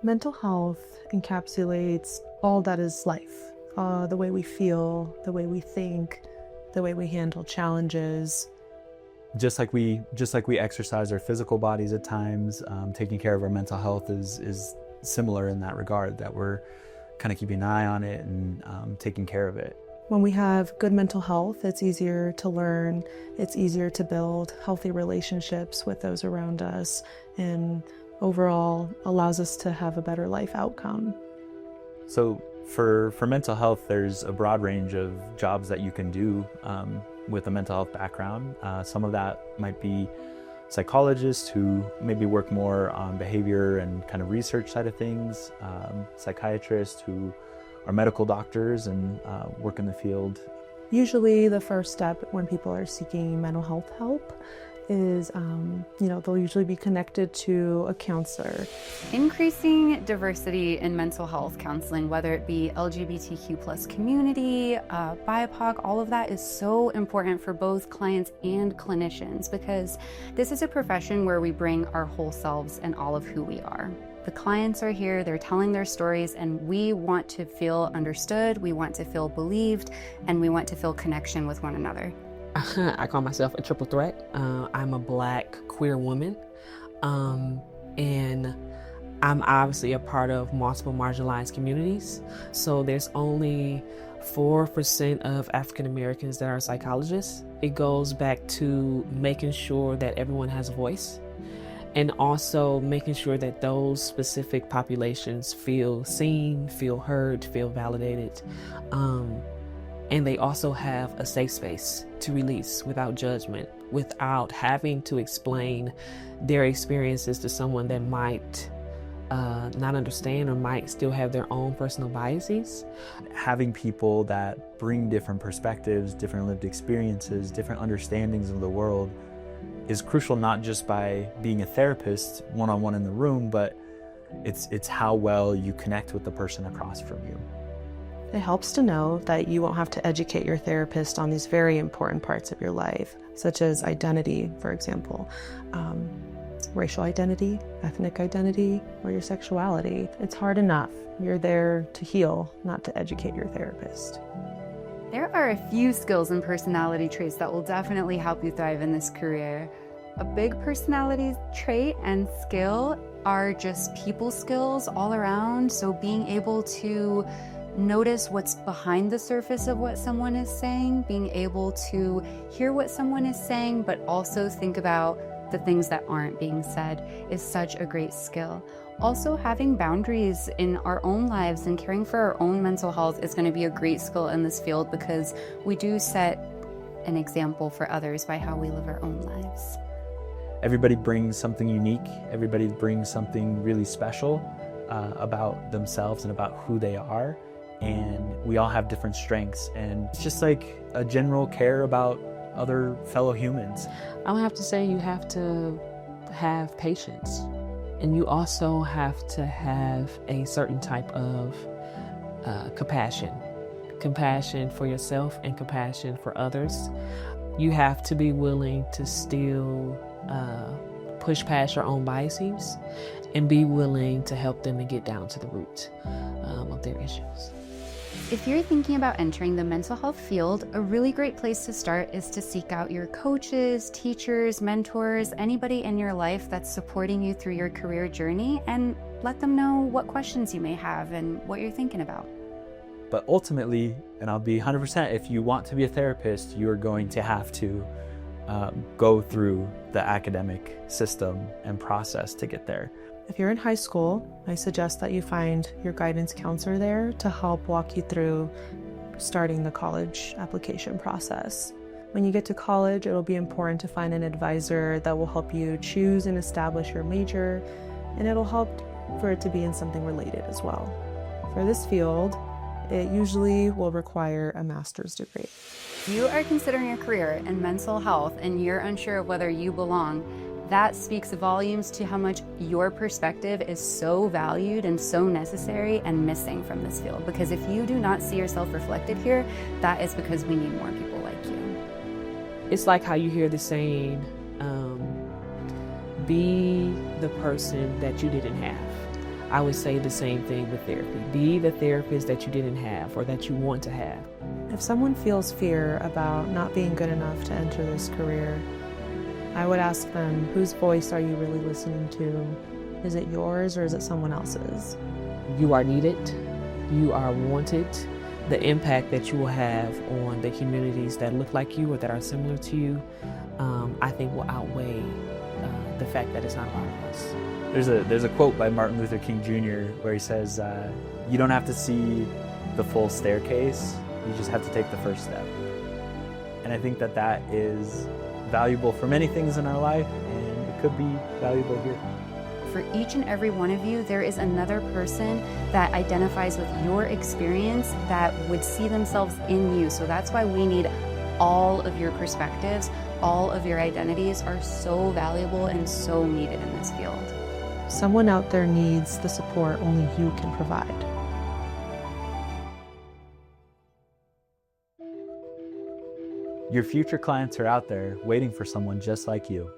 Mental health encapsulates all that is life. The way we feel, the way we think, the way we handle challenges. Just like we exercise our physical bodies at times, taking care of our mental health is similar in that regard, that we're kind of keeping an eye on it and taking care of it. When we have good mental health, it's easier to learn, it's easier to build healthy relationships with those around us, and overall allows us to have a better life outcome. So for mental health, there's a broad range of jobs that you can do with a mental health background. Some of that might be psychologists who maybe work more on behavior and kind of research side of things, psychiatrists who are medical doctors and work in the field. Usually the first step when people are seeking mental health help is, they'll usually be connected to a counselor. Increasing diversity in mental health counseling, whether it be LGBTQ+ community, BIPOC, all of that is so important for both clients and clinicians, because this is a profession where we bring our whole selves and all of who we are. The clients are here, they're telling their stories, and we want to feel understood, we want to feel believed, and we want to feel connection with one another. I call myself a triple threat. I'm a Black queer woman, and I'm obviously a part of multiple marginalized communities. So there's only 4% of African Americans that are psychologists. It goes back to making sure that everyone has a voice, and also making sure that those specific populations feel seen, feel heard, feel validated. And they also have a safe space to release without judgment, without having to explain their experiences to someone that might not understand or might still have their own personal biases. Having people that bring different perspectives, different lived experiences, different understandings of the world is crucial, not just by being a therapist one-on-one in the room, but it's how well you connect with the person across from you. It helps to know that you won't have to educate your therapist on these very important parts of your life, such as identity, for example, racial identity, ethnic identity, or your sexuality. It's hard enough. You're there to heal, not to educate your therapist. There are a few skills and personality traits that will definitely help you thrive in this career. A big personality trait and skill are just people skills all around. So being able to notice what's behind the surface of what someone is saying, being able to hear what someone is saying, but also think about the things that aren't being said is such a great skill. Also, having boundaries in our own lives and caring for our own mental health is going to be a great skill in this field, because we do set an example for others by how we live our own lives. Everybody brings something unique. Everybody brings something really special about themselves and about who they are. And we all have different strengths. And it's just like a general care about other fellow humans. I would have to say you have to have patience. And you also have to have a certain type of compassion. Compassion for yourself and compassion for others. You have to be willing to still push past your own biases and be willing to help them to get down to the root of their issues. If you're thinking about entering the mental health field, a really great place to start is to seek out your coaches, teachers, mentors, anybody in your life that's supporting you through your career journey, and let them know what questions you may have and what you're thinking about. But ultimately, and I'll be 100%, if you want to be a therapist, you're going to have to go through the academic system and process to get there. If you're in high school, I suggest that you find your guidance counselor there to help walk you through starting the college application process. When you get to college, it'll be important to find an advisor that will help you choose and establish your major, and it'll help for it to be in something related as well. For this field, it usually will require a master's degree. If you are considering a career in mental health and you're unsure of whether you belong, that speaks volumes to how much your perspective is so valued and so necessary and missing from this field. Because if you do not see yourself reflected here, that is because we need more people like you. It's like how you hear the saying, be the person that you didn't have. I would say the same thing with therapy. Be the therapist that you didn't have or that you want to have. If someone feels fear about not being good enough to enter this career, I would ask them, whose voice are you really listening to? Is it yours or is it someone else's? You are needed. You are wanted. The impact that you will have on the communities that look like you or that are similar to you, I think will outweigh the fact that it's not a lot of us. There's a quote by Martin Luther King Jr. where he says, you don't have to see the full staircase, you just have to take the first step. And I think that that is valuable for many things in our life, and it could be valuable here. For each and every one of you, there is another person that identifies with your experience that would see themselves in you. So that's why we need all of your perspectives, all of your identities are so valuable and so needed in this field. Someone out there needs the support only you can provide. Your future clients are out there waiting for someone just like you.